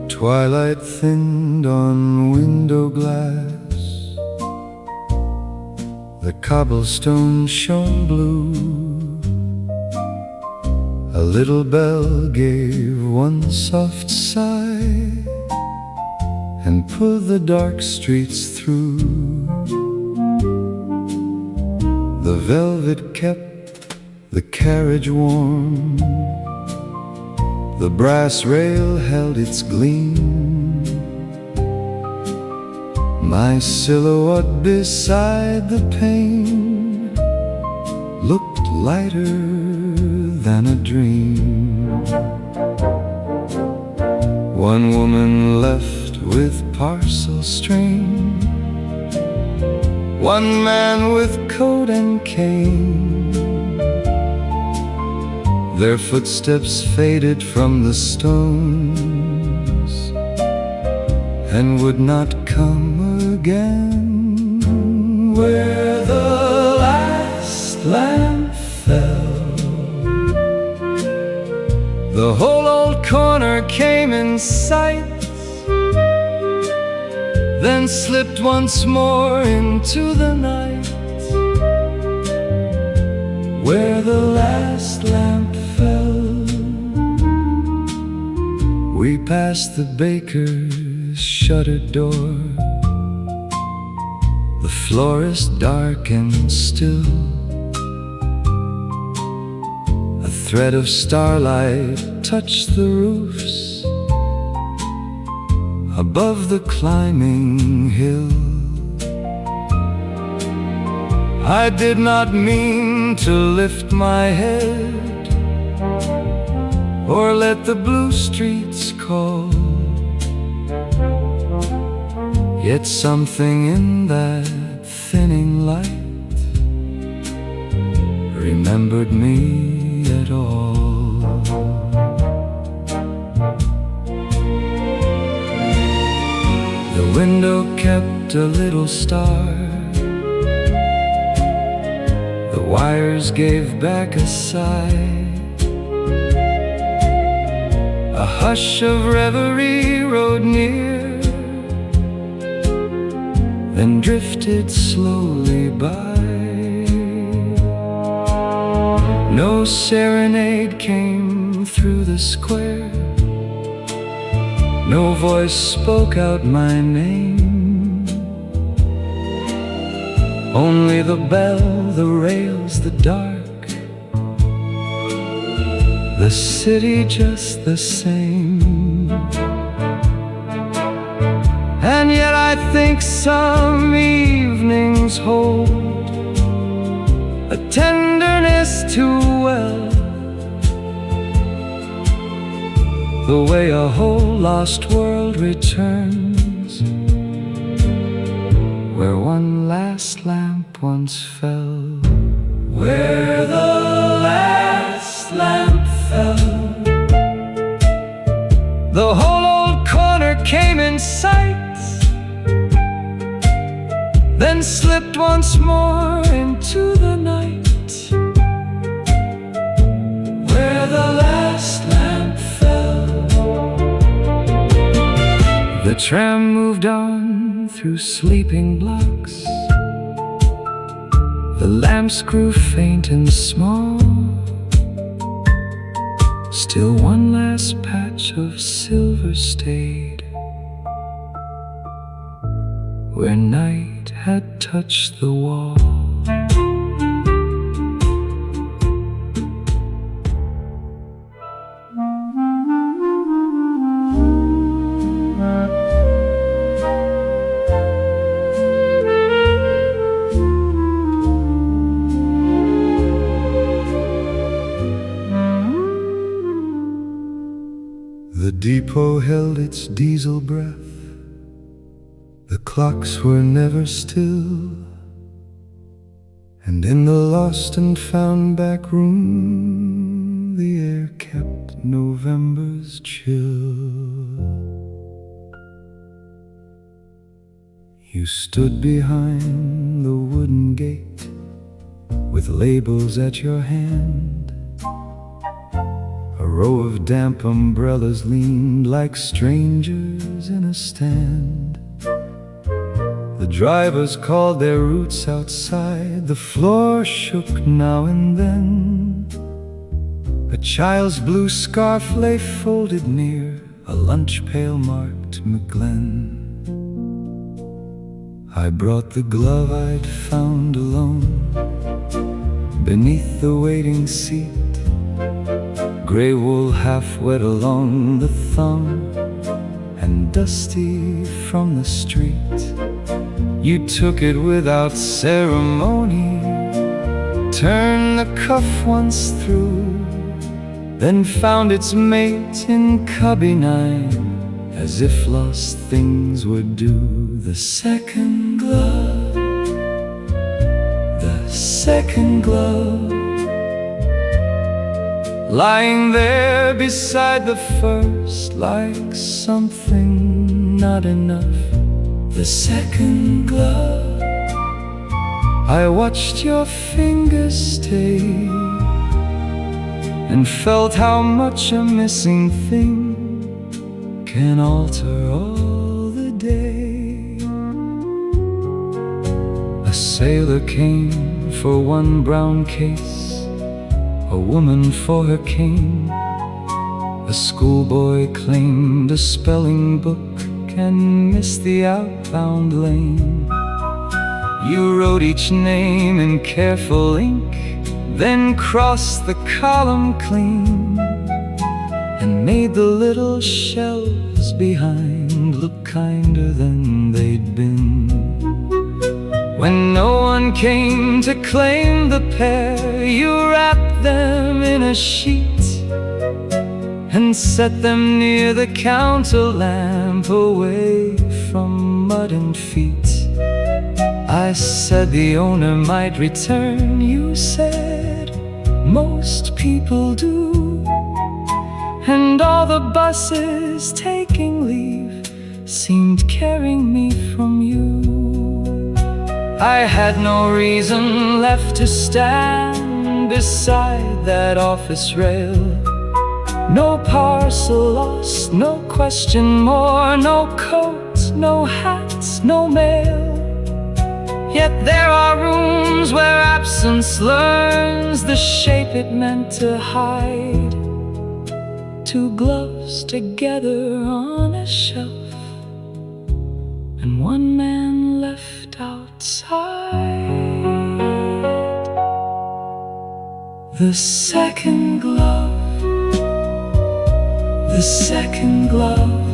Twilight thinned on window glass, the cobblestone shone blue. A little bell gave one soft sigh and pulled the dark streets through. The velvet kept the carriage warm, the brass rail held its gleam. My silhouette beside the pane looked lighter than a dream. One woman left with parcel string, one man with coat and cane. Their footsteps faded from the stones and would not come again. Where the last lamp fell, the whole old corner came in sight, then slipped once more into the night. Where the last lamp fell, we passed the baker's shuttered door, the florist dark and still. A thread of starlight touched the roofs above the climbing hill. I did not mean to lift my head or let the blue streets call, yet something in that thinning light remembered me at all. The window kept a little star, the wires gave back a sigh. A hush of reverie rode near, then drifted slowly by. No serenade came through the square, no voice spoke out my name. Only the bell, the rails, the dark, the city just the same. And yet I think some evenings hold a tenderness too well, the way a whole lost world returns where one last lamp once fell. Where the last lamp fell, the whole old corner came in sight, then slipped once more into the night. Where the last lamp fell, the tram moved on through sleeping blocks, the lamps grew faint and small. Still one last patch of silver stayed where night had touched the wall. The depot held its diesel breath, the clocks were never still, and in the lost and found back room the air kept November's chill. You stood behind the wooden gate with labels at your hand. A row of damp umbrellas leaned like strangers in a stand. The drivers called their routes outside. The floor shook now and then. A child's blue scarf lay folded near a lunch pail marked McGlenn. I brought the glove I'd found alone beneath the waiting seat, gray wool half wet along the thumb and dusty from the street. You took it without ceremony, turned the cuff once through, then found its mate in cubby 9, as if lost things would do. The second glove, the second glove, lying there beside the first like something not enough. The second glove, I watched your fingers stay and felt how much a missing thing can alter all the day. A sailor came for one brown case, a woman for her cane. A schoolboy claimed a spelling book and missed the outbound lane. You wrote each name in careful ink, then crossed the column clean and made the little shelves behind look kinder than they'd been. When no one came to claim the pair, you wrapped them in a sheet and set them near the counter lamp, away from mud and feet. I said the owner might return. You said most people do, and all the buses taking leave seemed carrying me from you. I had no reason left to stand beside that office rail. No parcel lost, no question more, no coat, no hats, no mail. Yet there are rooms where absence learns the shape it meant to hide. Two gloves together on a shelf, and one man left outside. The second glove, the second glove,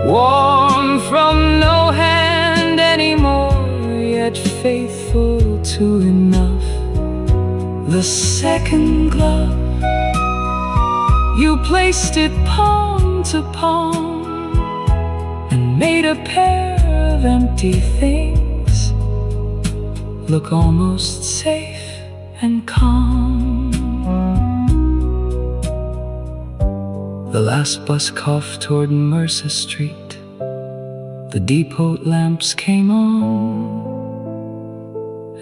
warm from no hand anymore, yet faithful to enough. The second glove, you placed it palm to palm and made a pair of empty things look almost safe and calm. The last bus coughed toward Mercer Street. The depot lamps came on,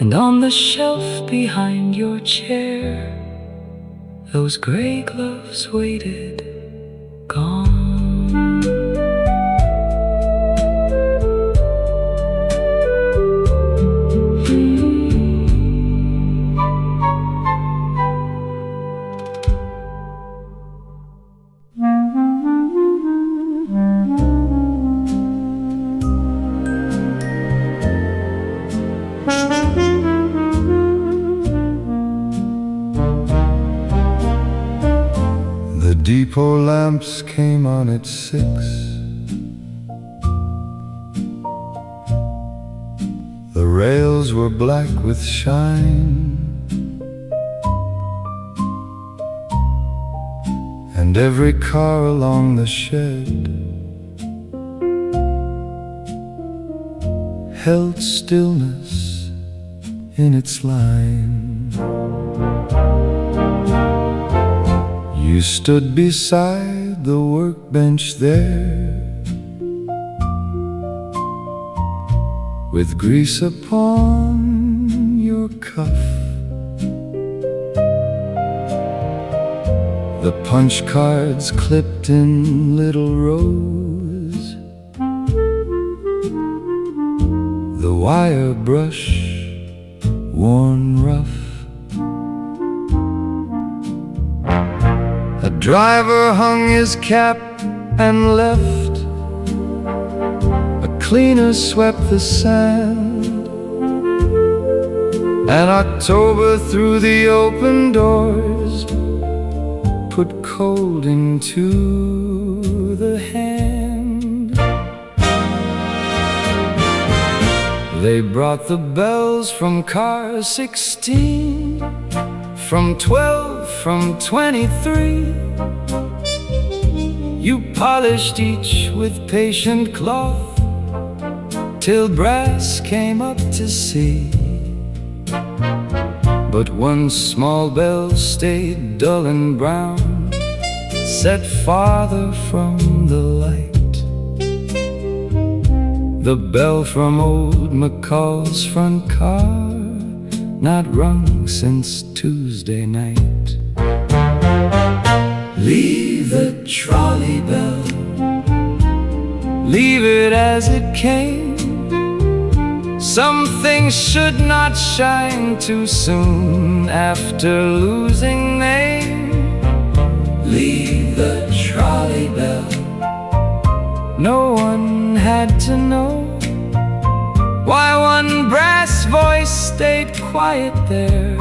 and on the shelf behind your chair, those gray gloves waited, gone. The depot lamps came on at 6. The rails were black with shine, and every car along the shed held stillness in its line. You stood beside the workbench there, with grease upon your cuff. The punch cards clipped in little rows, the wire brush worn rough. A driver hung his cap and left, a cleaner swept the sand, and October through the open doors put cold into the hand. They brought the bells from car 16, from 12, from 23. You polished each with patient cloth till brass came up to see. But one small bell stayed dull and brown, set farther from the light. The bell from old McCall's front car, not rung since Tuesday night. Leave the trolley bell, leave it as it came. Some things should not shine too soon after losing name. Leave the trolley bell, no one had to know why one brass voice stayed quiet there,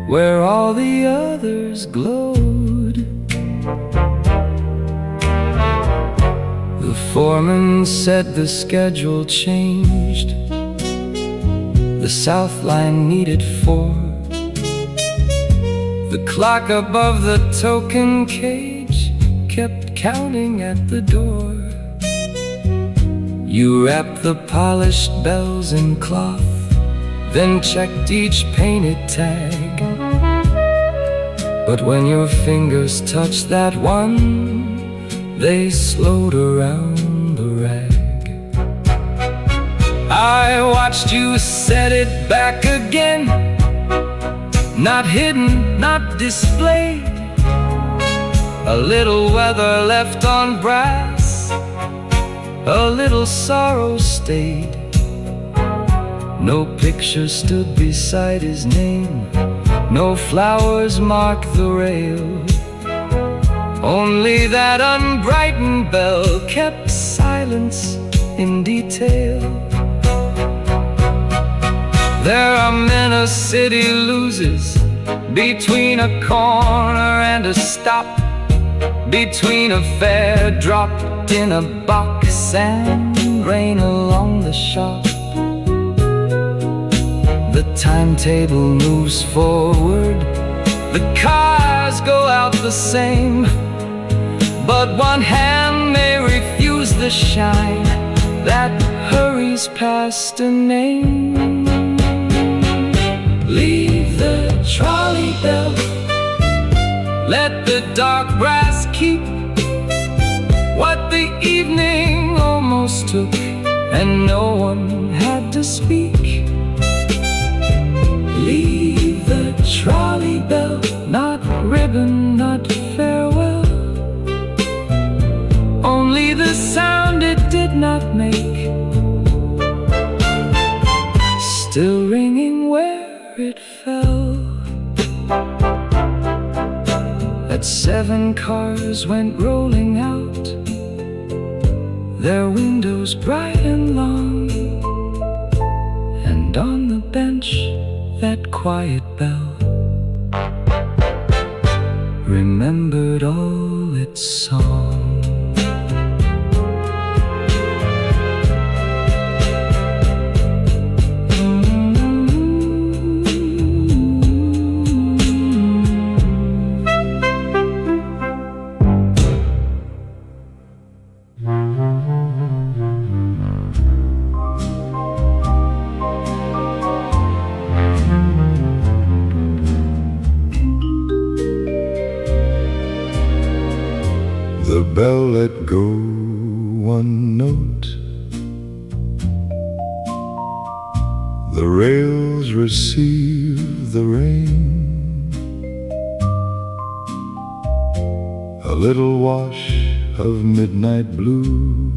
where all the others glowed. The foreman said the schedule changed, the south line needed 4. The clock above the token cage kept counting at the door. You wrapped the polished bells in cloth, then checked each painted tag. But when your fingers touched that one, they slowed around the rag. I watched you set it back again, not hidden, not displayed. A little weather left on brass, a little sorrow stayed. No picture stood beside his name, no flowers marked the rail. Only that unbrightened bell kept silence in detail. There are men a city loses between a corner and a stop, between a fare dropped in a box and rain along the shop. The timetable moves forward, the cars go out the same, but one hand may refuse the shine that hurries past a name. Leave the trolley bell, let the dark brass keep what the evening almost took, and no one had to speak. Leave the trolley bell, not ribbon, not farewell, only the sound it did not make, still ringing where it fell. At 7 cars went rolling out, their windows bright and long, and on the bench that quiet bell remembered all its song. The bell let go one note, The rails receive the rain, a little wash of midnight blue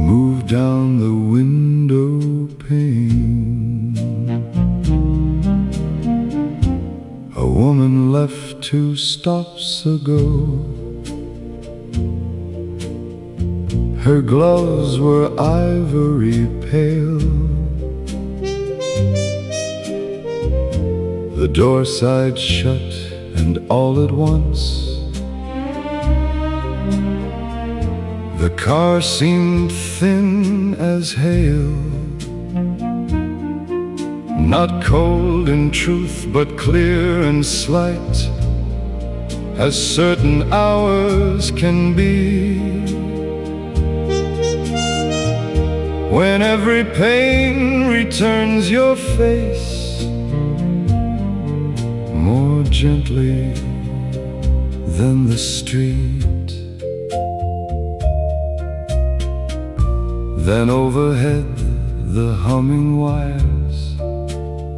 moved down the window pane. A woman left 2 stops ago. Her gloves were ivory pale. The door side shut, and all at once the car seemed thin as hail, not cold in truth, but clear and slight, as certain hours can be, when every pain returns your face more gently than the street. Then overhead the humming wires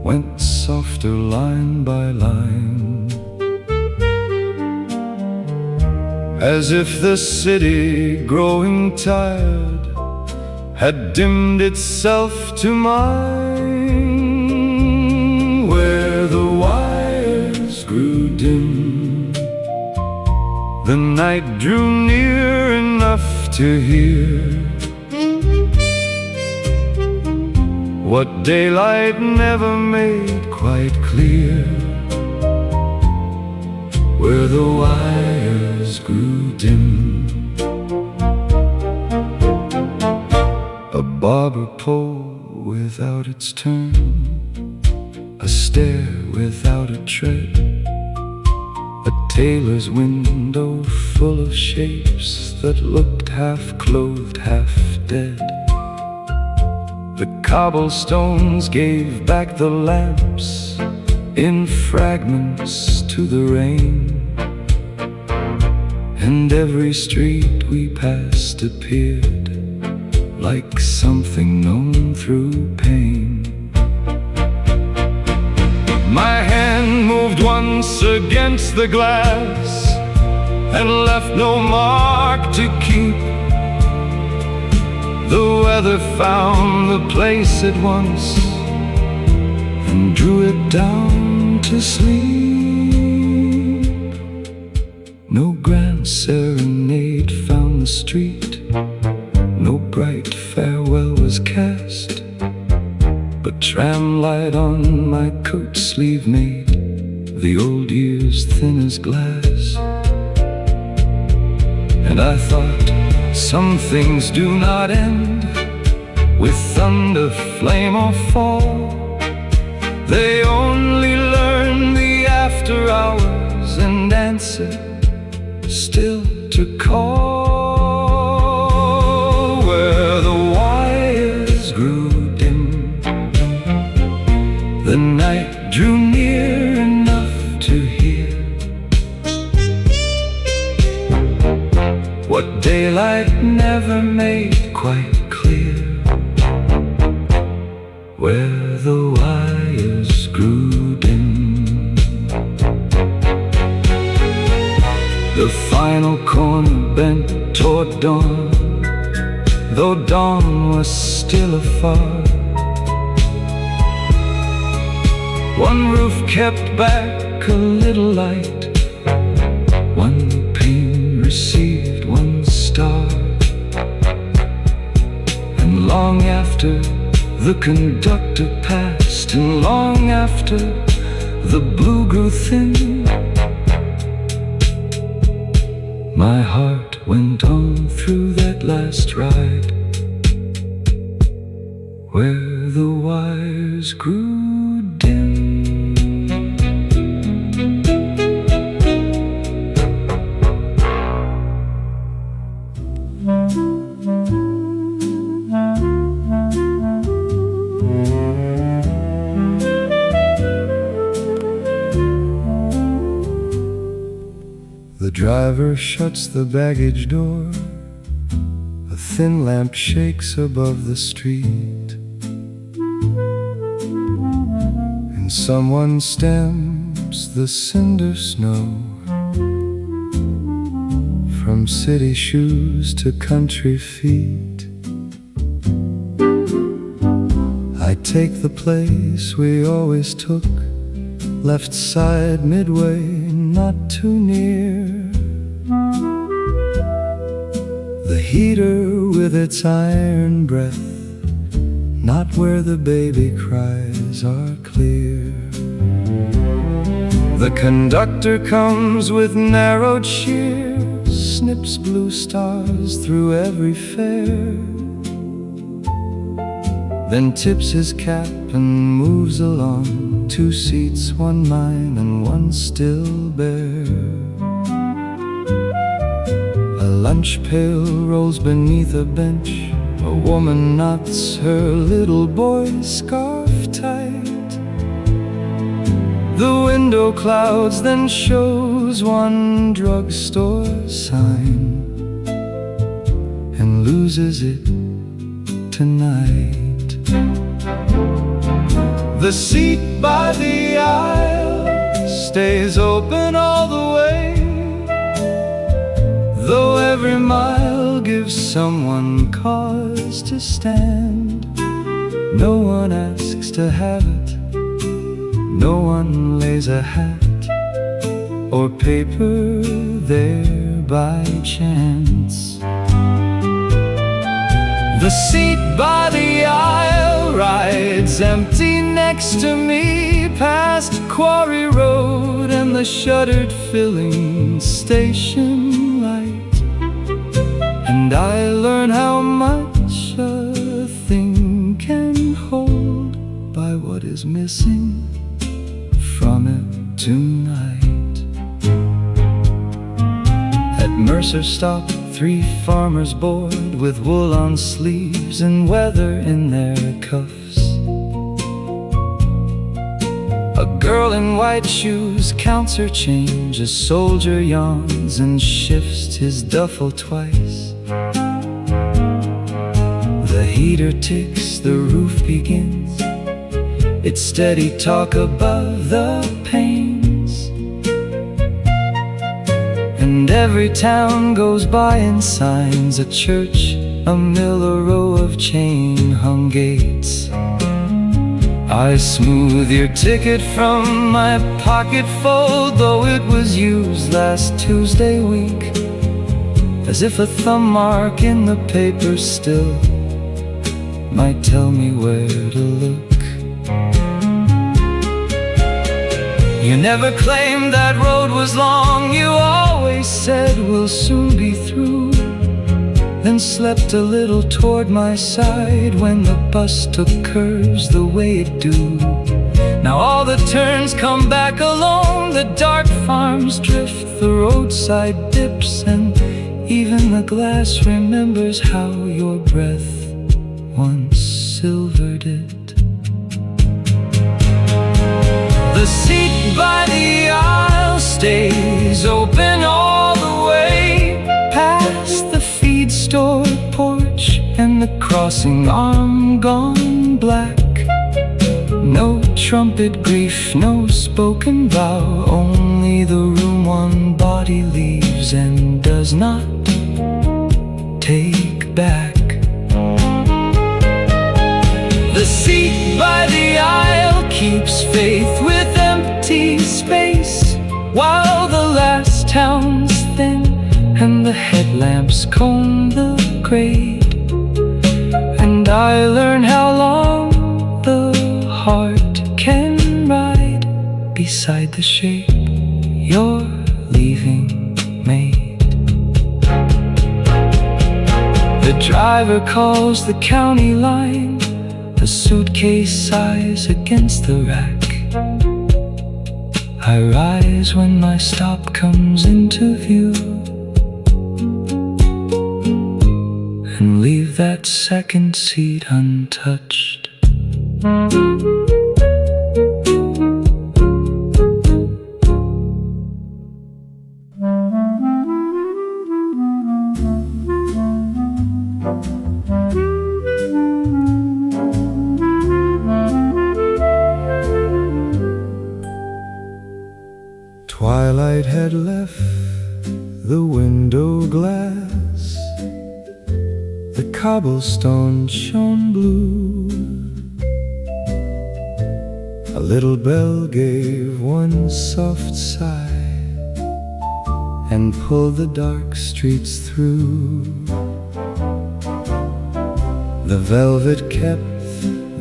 went softer line by line, as if the city, growing tired, had dimmed itself to mine. Where the wires grew dim, the night drew near enough to hear what daylight never made quite clear. Where the wires grew dim, a barber pole without its turn, a stair without a tread, a tailor's window full of shapes that looked half clothed, half dead. The cobblestones gave back the lamps in fragments to the rain, and every street we passed appeared like something known through pain. My hand moved once against the glass and left no mark to keep. The weather found the place at once and drew it down to sleep. No grand serenade found the street, no bright farewell was cast, but tram light on my coat sleeve made the old years thin as glass. And I thought, some things do not end with thunder, flame, or fall. They only learn the after hours and answer still to call. Where the wires grew dim, the night drew near enough to hear what daylight never made quite clear. Where the wires grew dim, the final corner bent toward dawn, though dawn was still afar. One roof kept back a little light, one pane received one star. And long after the conductor passed, and long after the blue grew thin, my heart went on through that last ride, where the wires grew dim. The driver shuts the baggage door, a thin lamp shakes above the street, and someone stamps the cinder snow from city shoes to country feet. I take the place we always took, left side midway, not too near. The heater with its iron breath, not where the baby cries are clear. The conductor comes with narrowed shears, snips blue stars through every fare, then tips his cap and moves along, 2 seats, one mine and one still bare. A lunch pail rolls beneath a bench, a woman knots her little boy's scarf tight. The window clouds, then shows one drugstore sign and loses it tonight. The seat by the aisle stays open all the way, though every mile gives someone cause to stand. No one asks to have it, no one lays a hat or paper there by chance. The seat by the aisle rides empty next to me, past Quarry Road and the shuttered filling station light, and I learn how much a thing can hold by what is missing from it tonight. At Mercer stop, 3 farmers board with wool on sleeves and weather in their cuffs. A girl in white shoes counts her change, a soldier yawns and shifts his duffel twice. The heater ticks, the roof begins, it's steady talk above the panes, and every town goes by in signs, a church, a mill, a row of chain-hung gates. I smooth your ticket from my pocket fold, though it was used last Tuesday week, as if a thumb mark in the paper still might tell me where to look. You never claimed that road was long, you always said we'll soon be through, then slept a little toward my side when the bus took curves the way it do. Now all the turns come back alone, the dark farms drift, the roadside dips, and even the glass remembers how your breath once silvered it. The seat by the aisle stays open all the way, past the feed store porch and the crossing arm gone black. No trumpet grief, no spoken vow, only the room one body leaves and does not take back. The seat by the aisle keeps faith with empty space, while the last town's thin and the headlamps comb the grade, and I learn how long the heart can ride beside the shape your leaving made. The driver calls the county line, the suitcase sighs against the rack. I rise when my stop comes into view, and leave that second seat untouched. had left the window glass, the cobblestone shone blue. A little bell gave one soft sigh and pulled the dark streets through. The velvet kept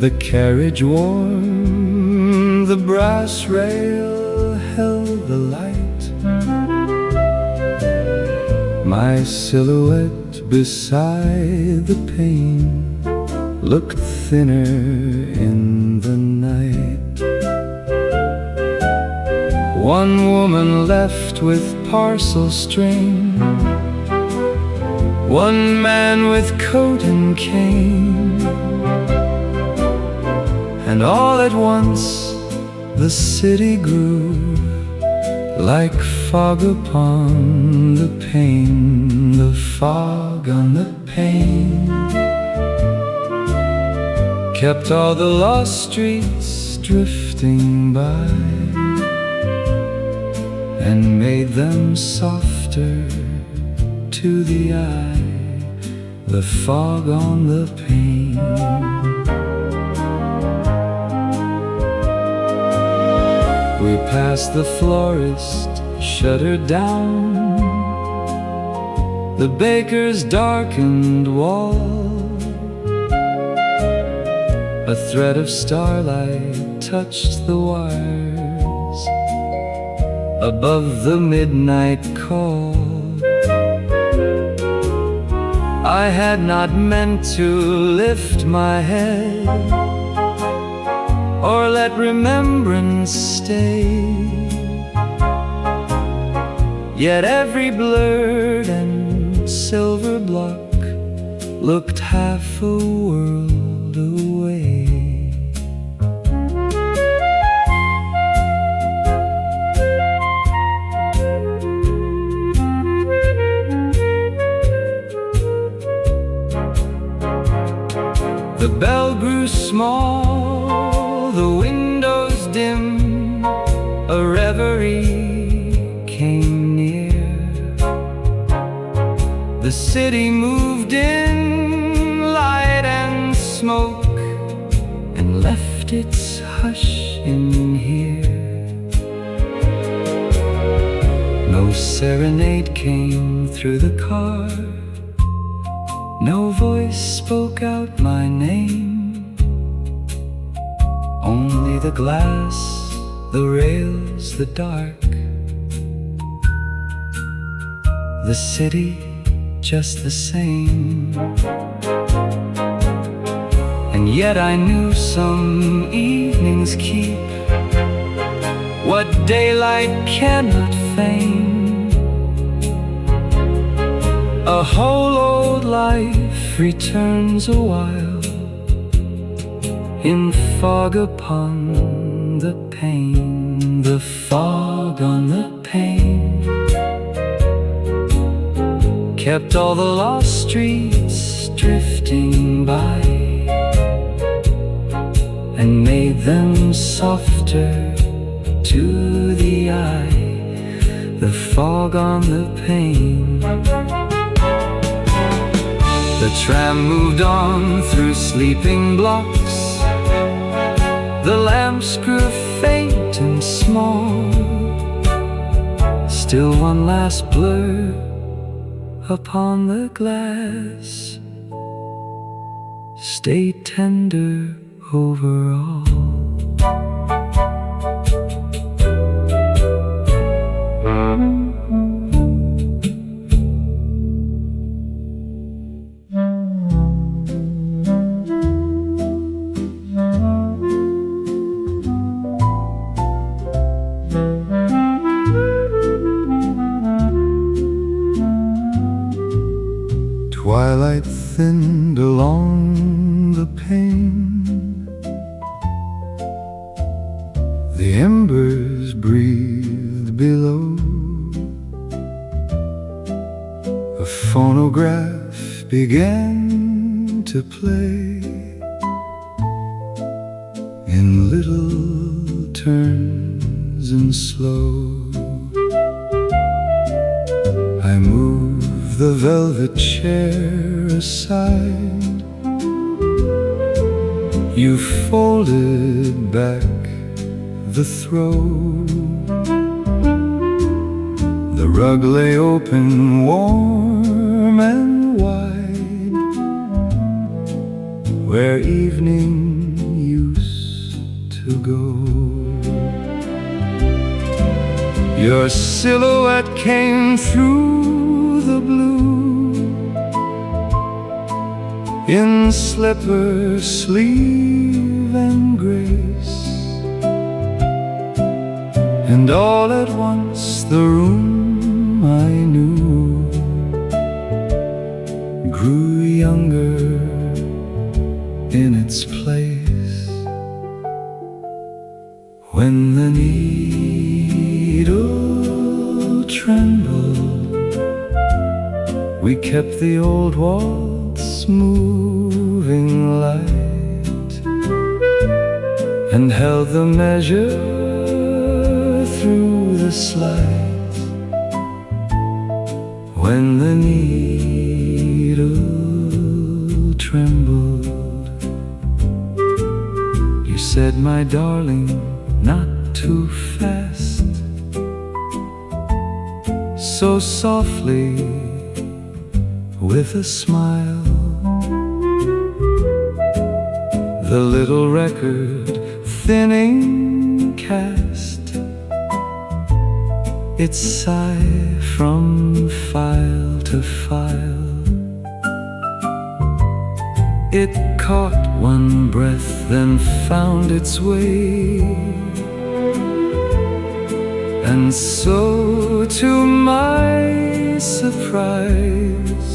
the carriage warm, the brass rail held the light. My silhouette beside the pane looked thinner in the night. One woman left with parcel string, one man with coat and cane, and all at once the city grew like fog upon the pane, the fog on the pane kept all the lost streets drifting by and made them softer to the eye, the fog on the pane. We passed the florist, shuttered down, the baker's darkened wall. A thread of starlight touched the wires above the midnight call. I had not meant to lift my head or let remembrance stay, yet every blurred and silver block looked half a world away. The bell grew small, the windows dim, a reverie came near. The city moved in light and smoke and left its hush in here. No serenade came through the car, no voice spoke out my name. Only the glass, the rails, the dark, the city just the same. And yet I knew some evenings keep what daylight cannot feign. A whole old life returns a while in fog upon the pane, the fog on the pane kept all the lost streets drifting by and made them softer to the eye, the fog on the pane. The tram moved on through sleeping blocks, the lamps grew faint and small. Still one last blur upon the glass, stay tender over all. Twilight thinned along the pane, the embers breathed below. A phonograph began to play in little turns and slow. I move the velvet chair aside. You folded back the throw. The rug lay open, warm and wide, where evening used to go. Your silhouette came through the blue, in slipper, sleeve and grace. And all at once the room I knew grew younger in its place. When the needle trembled, we kept the old waltz moving light, and held the measure through the slide. When the needle trembled, you said, my darling, not too fast, so softly, with a smile. The little record thinning cast its sigh from file to file. It caught one breath, then found its way. And so, to my surprise,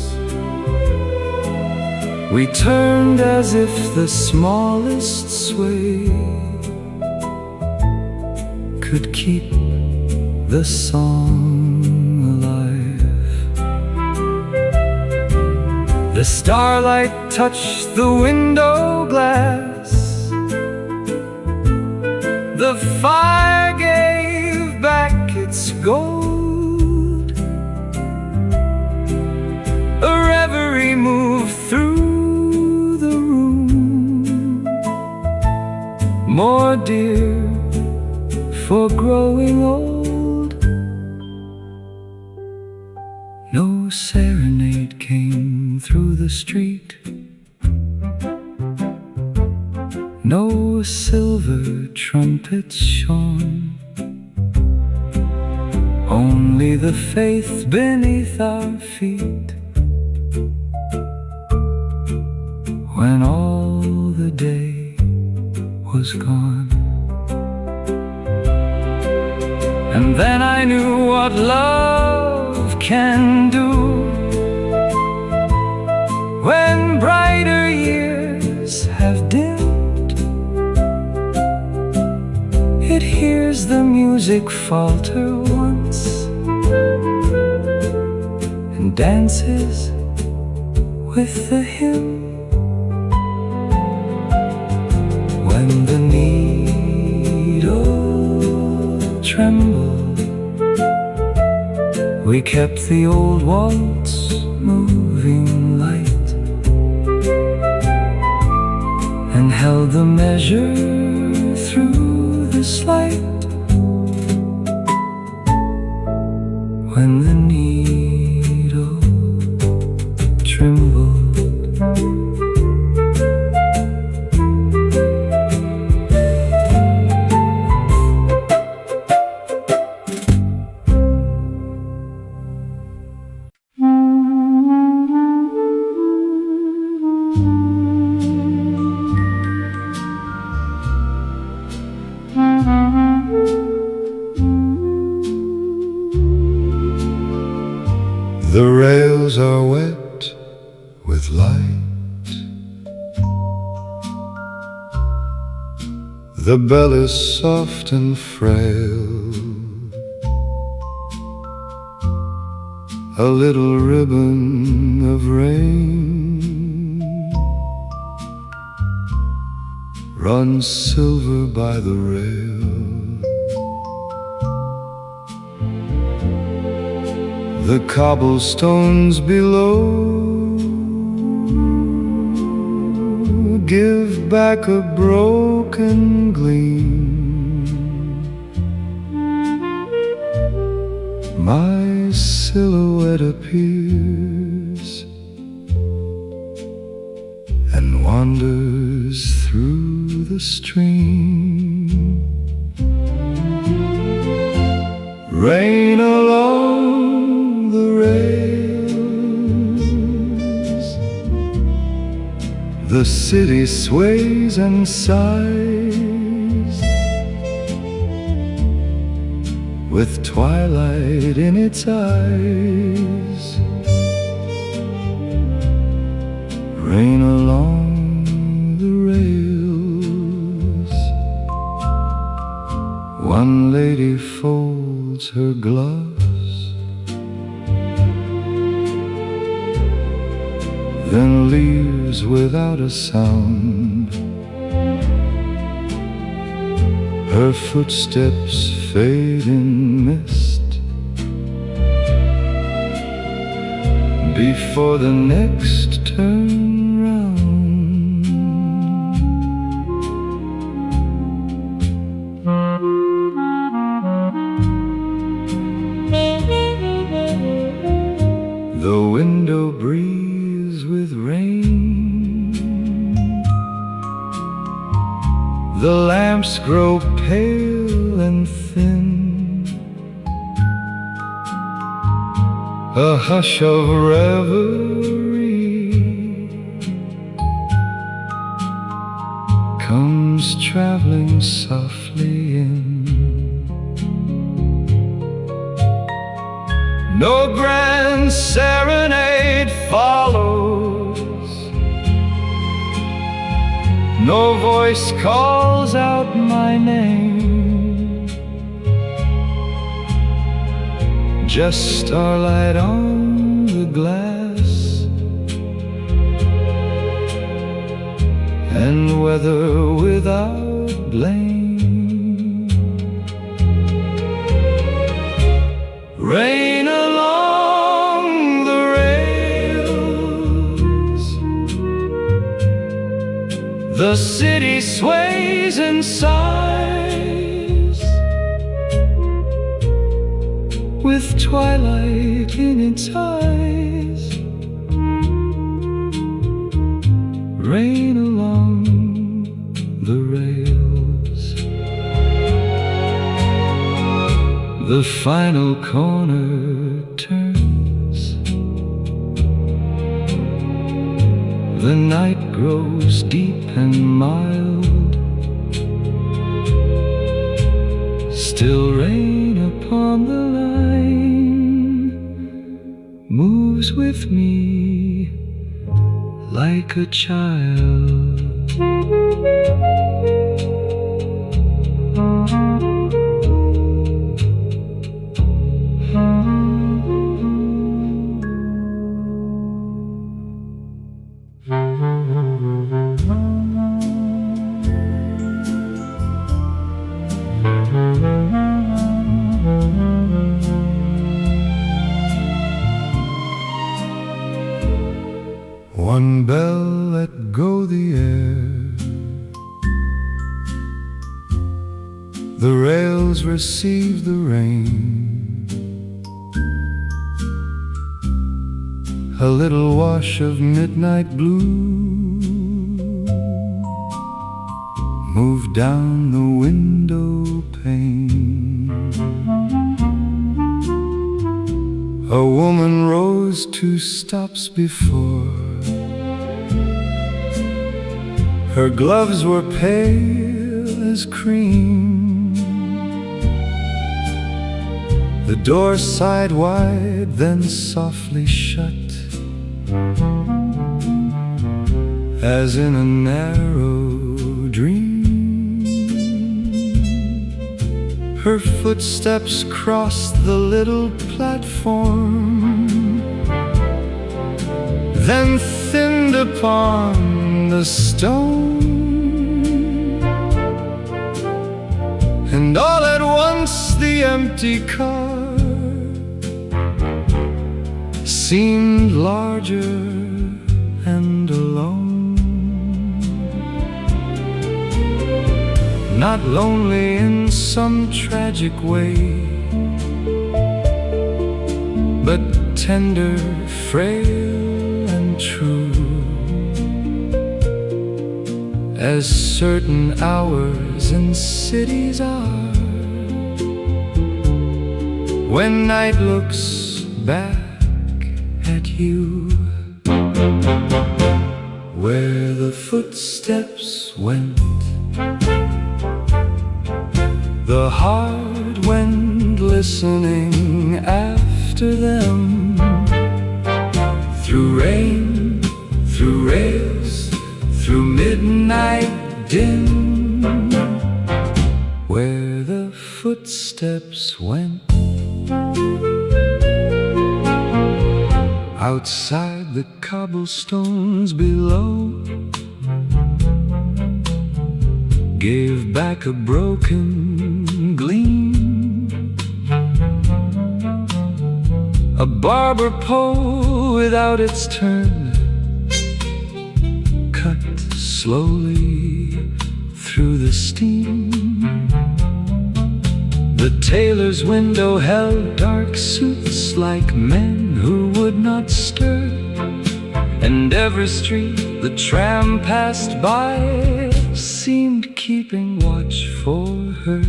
we turned as if the smallest sway could keep the song alive. The starlight touched the window glass. The fire gave back its gold. A reverie moved through the room, more dear for growing old. No serenade came through the street, no silver trumpets shone, only the faith beneath our feet. When all the day was gone, and then I knew what love can do. When brighter years have dimmed, it hears the music falter once, and dances with the hymn. When the needle trembled, we kept the old waltz moving light, and held the measure through the slide. When the needle trembled, the rails are wet with light, the bell is soft and frail, a little ribbon of rain runs silver by the rail. the cobblestones below give back a broken gleam. My silhouette appears and wanders through the stream. Rain along the rails, the city sways and sighs, with twilight in its eyes. Rain along the rails. One lady folds her gloves, then leaves without a sound. Her footsteps fade in mist before the next turn round. The window breathes with rain, the lamps grow pale and thin. A hush of reverie comes traveling softly in. No grand serenade follows, no voice calls out my name, just starlight on the glass and weather without blame. Rain along the rails, the city sways and sighs, with twilight in its eyes. Rain along the rails. The final corner turns, the night grows deep and mild. Still rain upon the line moves with me like a child. One bell let go the air, the rails receive the rain. A little wash of midnight blue moved down the window pane. A woman rose 2 stops before. Her gloves were pale as cream. The door sighed wide, then softly shut, as in a narrow dream. Her footsteps crossed the little platform, then thinned upon the stone, and all at once the empty car seemed larger and alone, not lonely in some tragic way, but tender, frail and true, as certain hours in cities are, when night looks back at you. Where the footsteps went, the heart went listening after them, through rain, through rails, through midnight dim. Where the footsteps went, outside the cobblestones below, gave back a broken gleam, a barber pole without its turn, cut slowly through the steam. The tailor's window held dark suits like men who would not stir, and every street the tram passed by seemed keeping watch for her.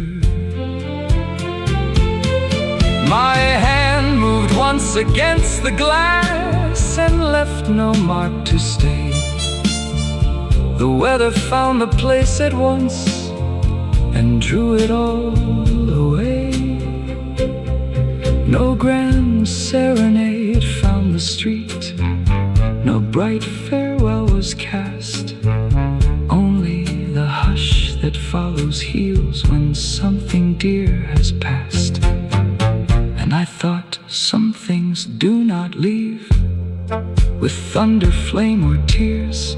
My hand moved once against the glass and left no mark to stay. The weather found the place at once and drew it all away. No grand serenade found the street, no bright farewell was cast, only the hush that follows heals when something dear has passed. And I thought, some things do not leave with thunder, flame or tears.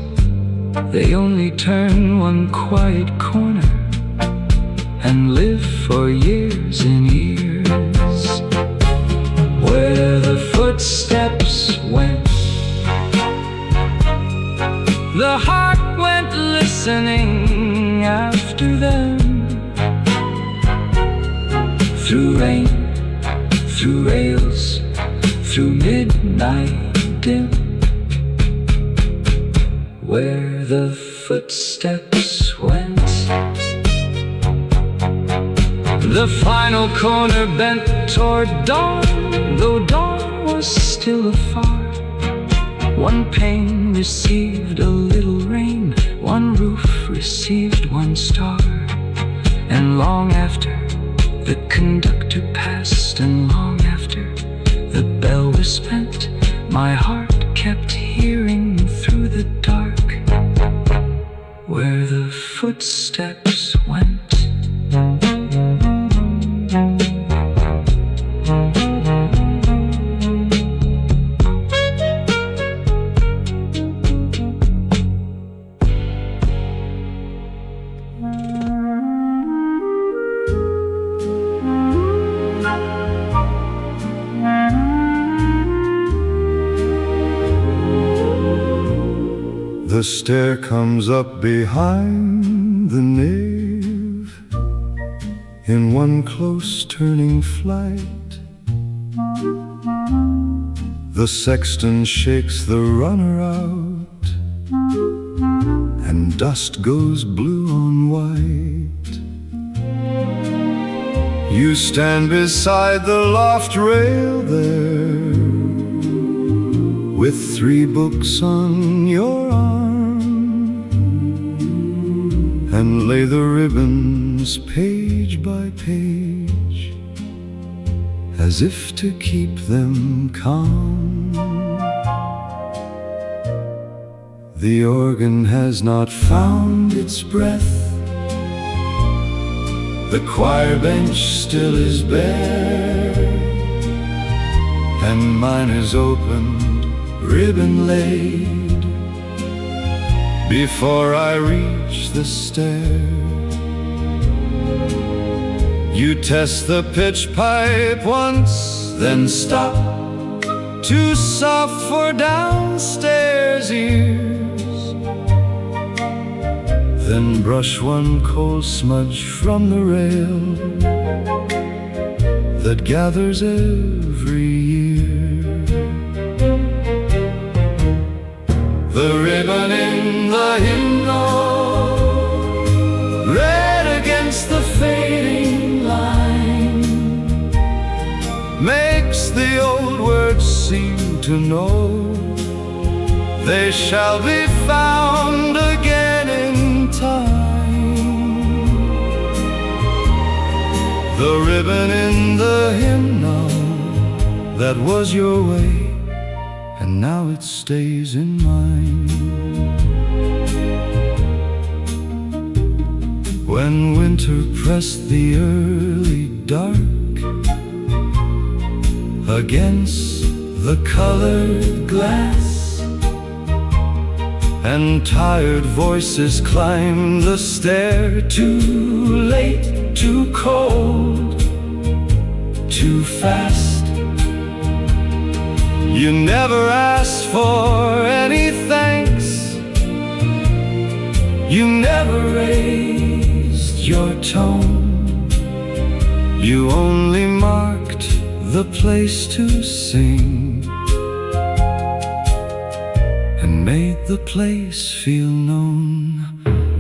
They only turn one quiet corner and live for years and years. Where the footsteps went, the heart went listening after them, through rain, through rails, through midnight dim. Where the footsteps went, the final corner bent toward dawn, though dawn was still afar. One pane received a little rain, one roof received one star. And long after the conductor passed, and long after the bell was spent, my heart kept hearing through the dark, where the footsteps went. The stair comes up behind the nave in one close turning flight. The sexton shakes the runner out, and dust goes blue on white. You stand beside the loft rail there, with 3 books on your arm, and lay the ribbons page by page, as if to keep them calm. The organ has not found its breath, the choir bench still is bare, and mine is opened, ribbon laid, before I reach the stair. You test the pitch pipe once, then stop too soft for downstairs ears. Then brush one cold smudge from the rail that gathers every year. The ribbon in the hymnal, red against the fading line, makes the old words seem to know they shall be found again in time. The ribbon in the hymnal, that was your way, and now it stays in mine. When winter pressed the early dark against the colored glass, and tired voices climbed the stair, too late, too cold, too fast. You never asked for any thanks, you never raised your tone, you only marked the place to sing and made the place feel known.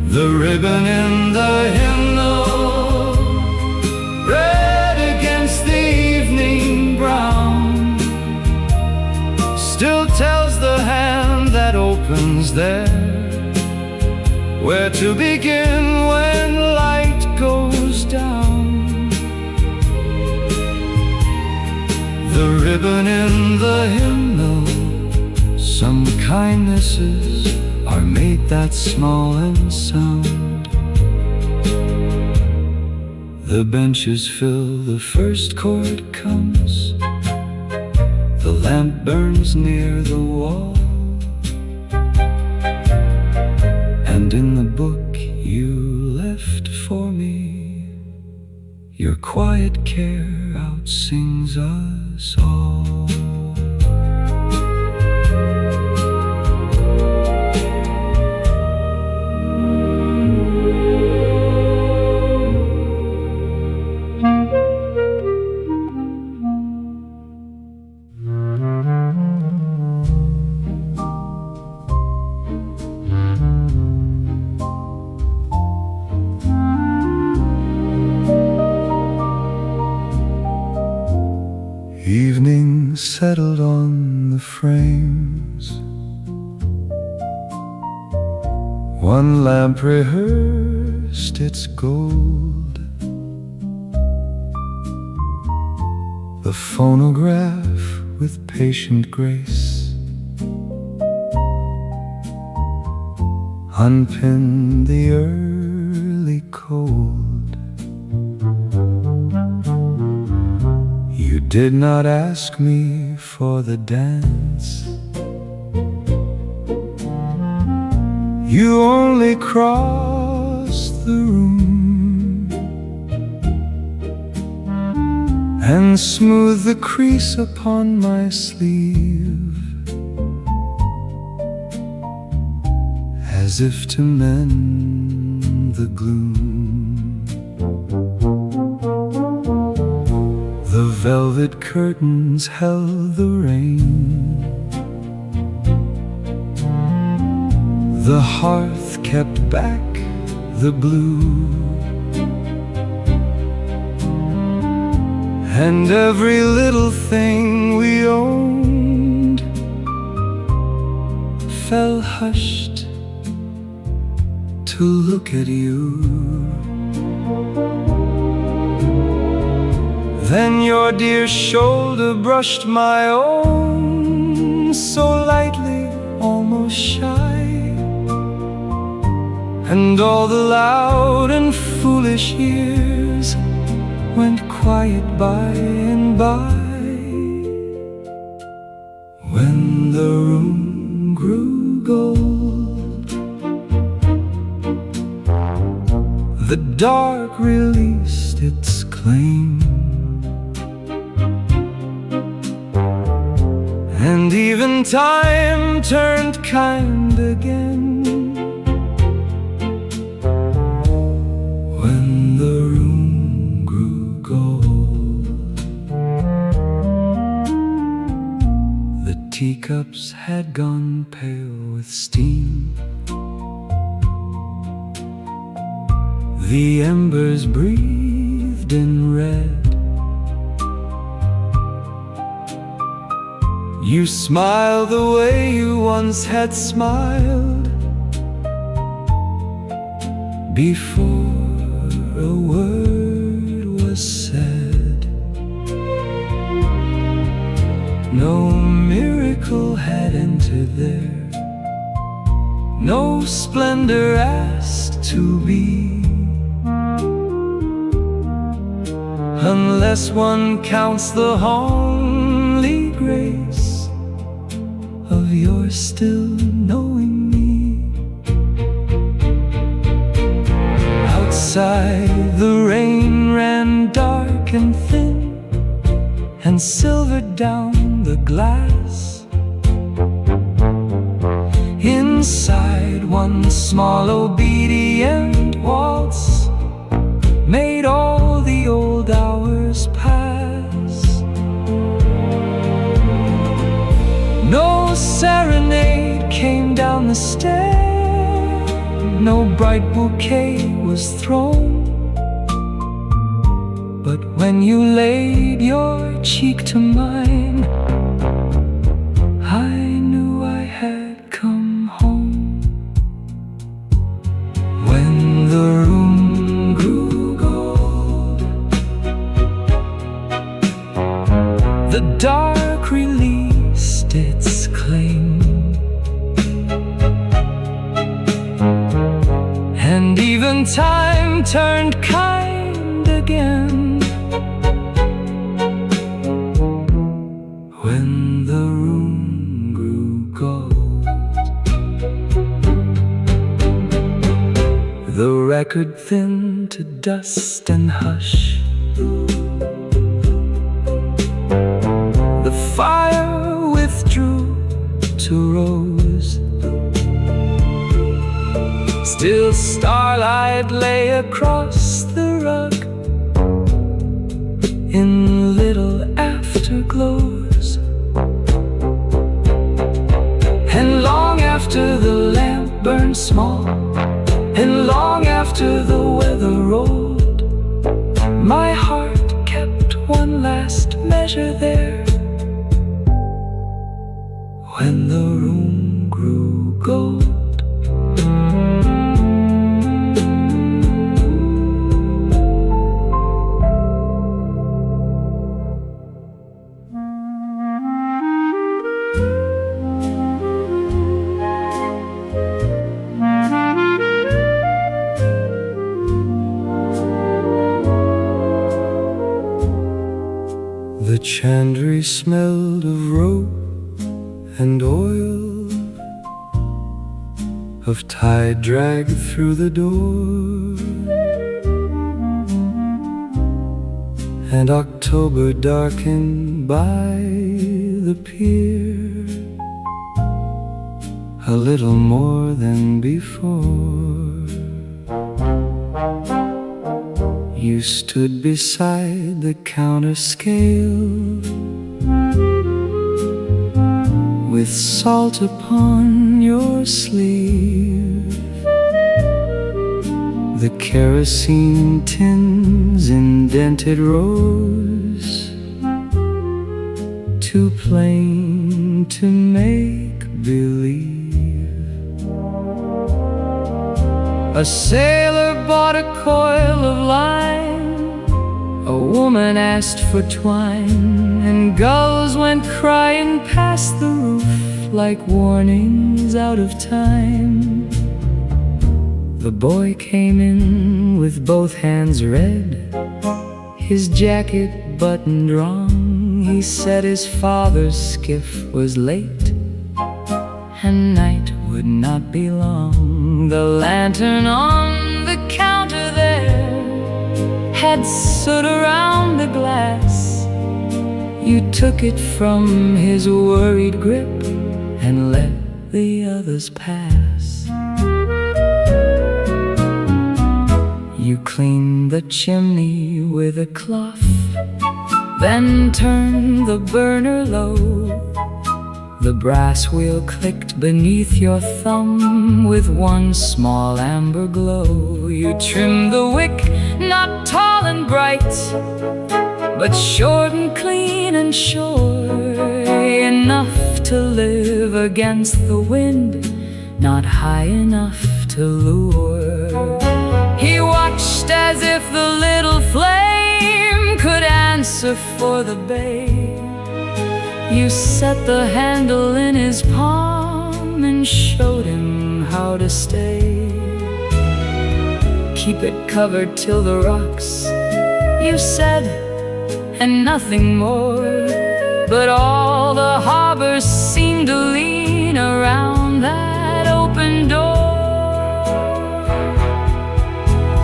The ribbon in the hymnal, red against the evening brown, still tells the hand that opens there where to begin when light goes down. The ribbon in the hymnal, some kindnesses are made that small and sound. The benches fill, the first chord comes, the lamp burns near the wall, and in the book you left for me, your quiet care outsings us all. Evening settled on the frames, one lamp rehearsed its gold, the phonograph with patient grace unpinned the early cold. You did not ask me for the dance, you only crossed the room and smoothed the crease upon my sleeve, as if to mend the gloom. The velvet curtains held the rain, the hearth kept back the blue, and every little thing we owned fell hushed to look at you. Then your dear shoulder brushed my own so lightly, almost shy, and all the loud and foolish years went quiet by and by. When the room grew gold, the dark released its claim, And even time turned kind again when the room grew gold. The teacups had gone pale with steam. The embers breathed in red. You smiled the way you once had smiled, before a word was said. No miracle had entered there, no splendor asked to be, unless one counts the homely grace of your still knowing me. Outside the rain ran dark and thin, and silvered down the glass. Inside, one small obedient waltz made all the old hours pass. No serenade came down the stair, no bright bouquet was thrown. But when you laid your cheek to mine, I knew I had come home. When the room grew gold, the dark released its claim, and even time turned kind again when the room grew gold. The record thinned to dust and hush. The fire withdrew to rose. Still starlight lay across the rug in little afterglows. And long after the lamp burned small, and long after the weather rolled, my heart kept one last measure there when the room grew gold. The chandlery smelled of rope and oil, of tide dragged through the door, and October darkened by the pier a little more than before. You stood beside the counter scale, with salt upon your sleeve. The kerosene tins indented rows, too plain to make believe. A sailor bought a coil of line, a woman asked for twine, and gulls went crying past the roof like warnings out of time. The boy came in with both hands red, his jacket buttoned wrong. He said his father's skiff was late, and night would not be long. The lantern on the counter there had soot around the glass. You took it from his worried grip and let the others pass. You cleaned the chimney with a cloth, then turned the burner low. The brass wheel clicked beneath your thumb with one small amber glow. You trimmed the wick, not tall and bright, but short and clean and sure, enough to live against the wind, not high enough to lure. He watched as if the little flame could answer for the babe. You set the handle in his palm and showed him how to stay. Keep it covered till the rocks, you said, and nothing more. But all the harbors seemed to lean around that open door.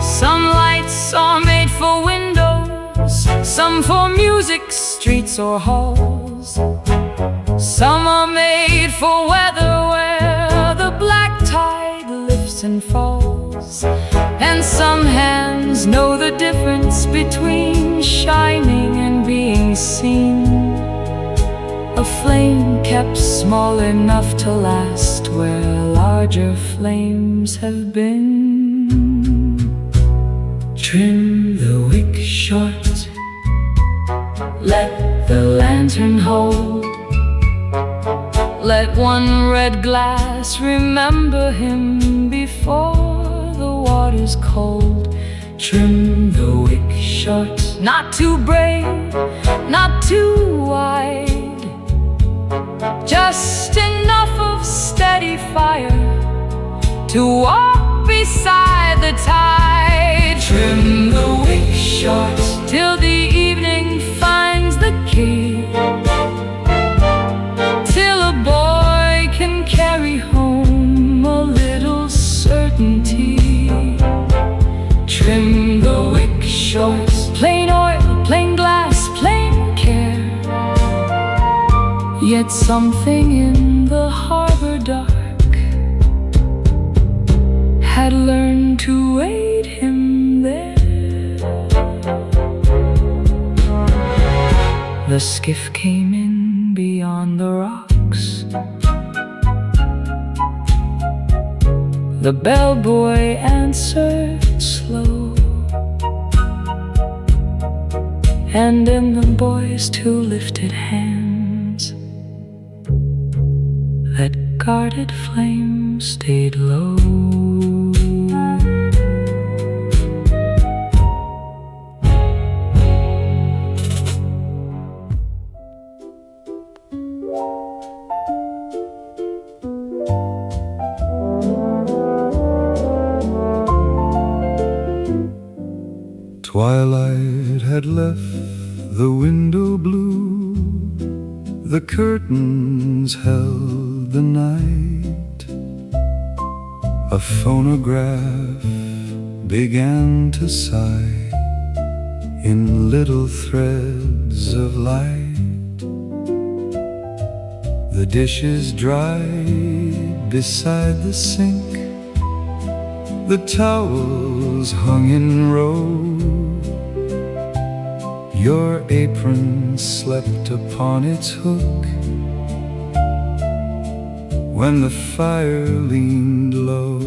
Some lights are made for windows, some for music, streets or halls. Some are made for weather where the black tide lifts and falls. And some hands know the difference between shining and being seen. A flame kept small enough to last where larger flames have been. Trim the wick short, let the lantern hold. Let one red glass remember him before the water's cold. Trim the wick short, not too brave, not too wide, just enough of steady fire to walk beside the tide. Trim the wick short till the evening finds the key, till a boy can carry home a little certainty. Trim the wick short, plain oil, plain glass, plain care. Yet something in the harbor dark had learned to wait him there. The skiff came in beyond the rocks. The bellboy answered slow, and in the boy's two lifted hands, that guarded flame stayed low. Twilight had left the window blue, the curtains held the night. A phonograph began to sigh in little threads of light. The dishes dried beside the sink, the towels hung in rows. Your apron slept upon its hook when the fire leaned low.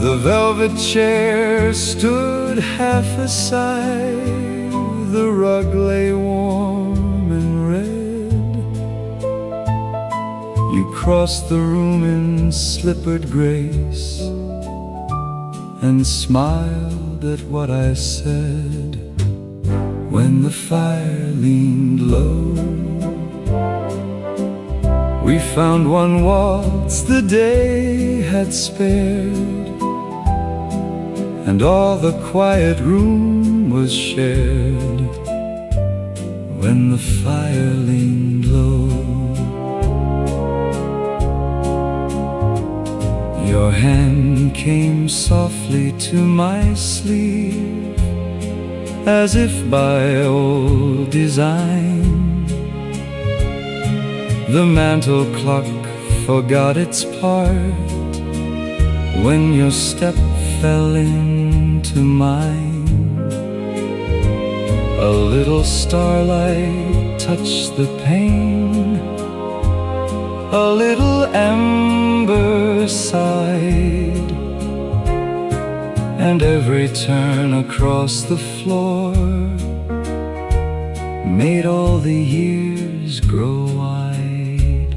The velvet chair stood half aside, the rug lay warm and red. You crossed the room in slippered grace and smiled at what I said when the fire leaned low. We found one waltz the day had spared, and all the quiet room was shared when the fire leaned low. Your hand came softly to my sleeve as if by old design. The mantel clock forgot its part when your step fell into mine. A little starlight touched the pane, a little ember sighed, and every turn across the floor made all the years grow wide.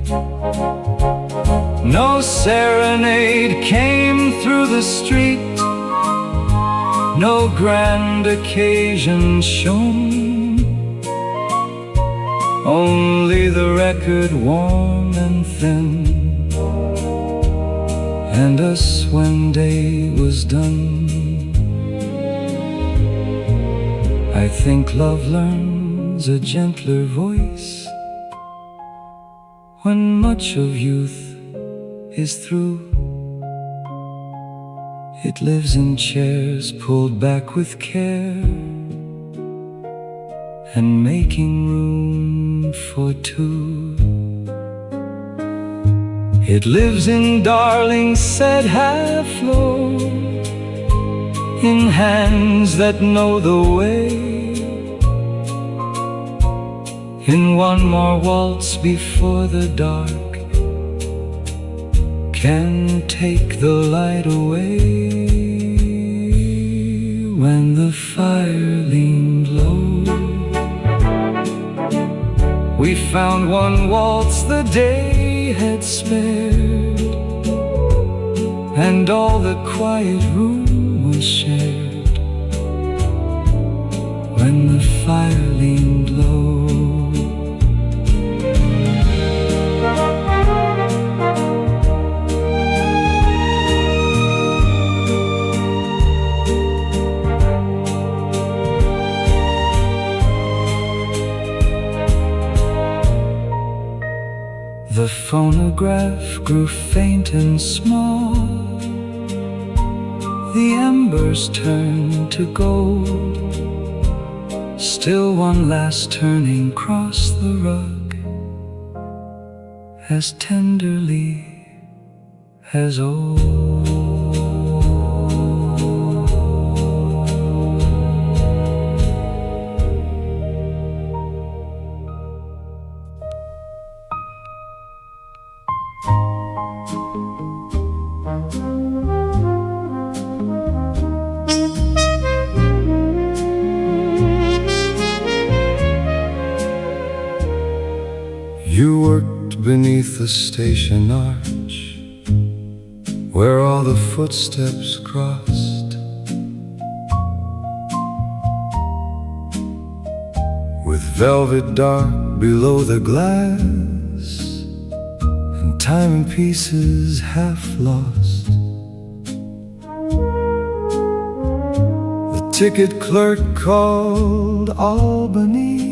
No serenade came through the street, no grand occasion shone, only the record warm and thin, and us when day was done. I think love learns a gentler voice when much of youth is through. It lives in chairs pulled back with care and making room for two. It lives in darlings said half-low, in hands that know the way, in one more waltz before the dark can take the light away. When the fire leaned low, we found one waltz the day had spared, and all the quiet room was shared. When the fire leaned low, the phonograph grew faint and small, the embers turned to gold. Still one last turning crossed the rug, as tenderly as old. You worked beneath the station arch, where all the footsteps crossed, with velvet dark below the glass, and time and pieces half lost. The ticket clerk called Albany,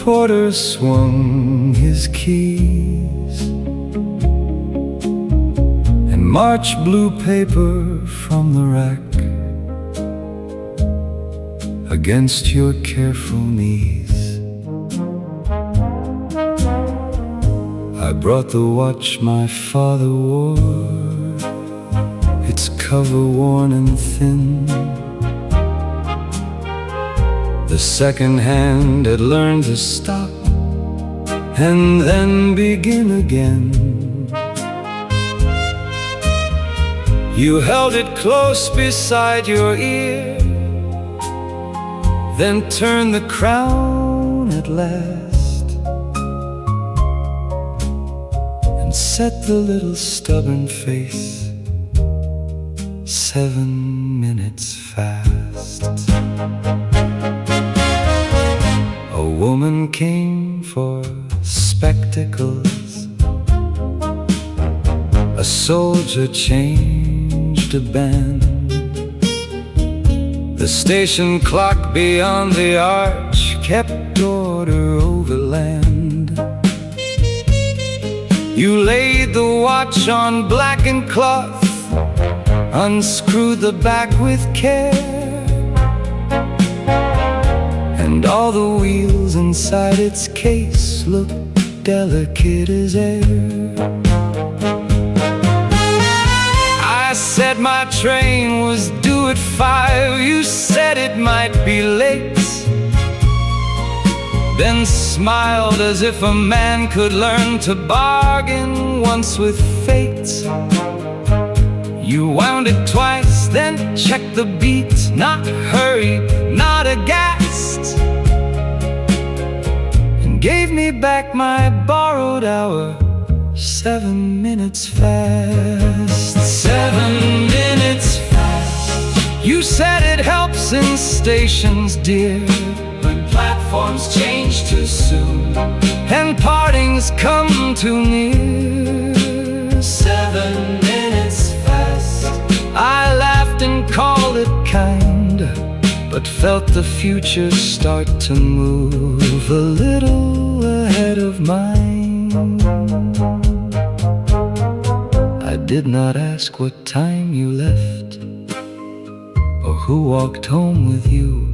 porter swung his keys, and March blue paper from the rack against your careful knees. I brought the watch my father wore, its cover worn and thin. The second hand had learned to stop and then begin again. You held it close beside your ear, then turned the crown at last, and set the little stubborn face 7 minutes fast. A woman came for spectacles, a soldier changed a band. The station clock beyond the arch kept order over land. You laid the watch on blackened cloth, unscrewed the back with care, and all the wheels inside its case looked delicate as air. I said my train was due at 5. You said it might be late, then smiled as if a man could learn to bargain once with fate. You wound it twice, then checked the beat, not hurried, not aghast, and gave me back my borrowed hour, 7 minutes fast. 7 minutes fast. You said it helps in stations, dear, when platforms change too soon and partings come too near. 7 minutes fast. I laughed and called it kind, but felt the future start to move a little ahead of mine. I did not ask what time you left or who walked home with you.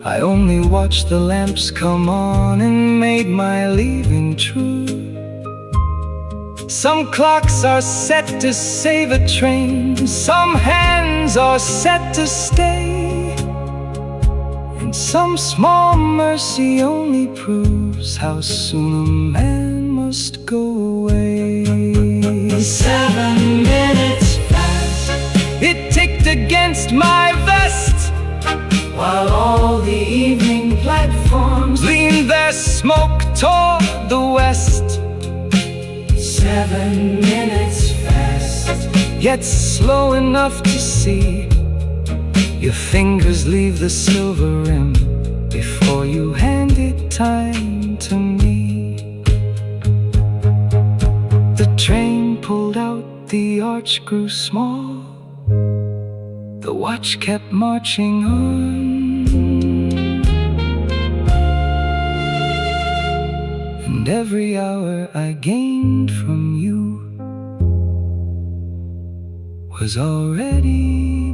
I only watched the lamps come on and made my leaving true. Some clocks are set to save a train, some hands are set to stay, and some small mercy only proves how soon a man must go away. 7 minutes fast. It ticked against my vest, while all the evening platforms leaned their smoke toward the west. 7 minutes fast, yet slow enough to see your fingers leave the silver rim before you handed time to me. The train pulled out, the arch grew small, the watch kept marching on, and every hour I gained from you was already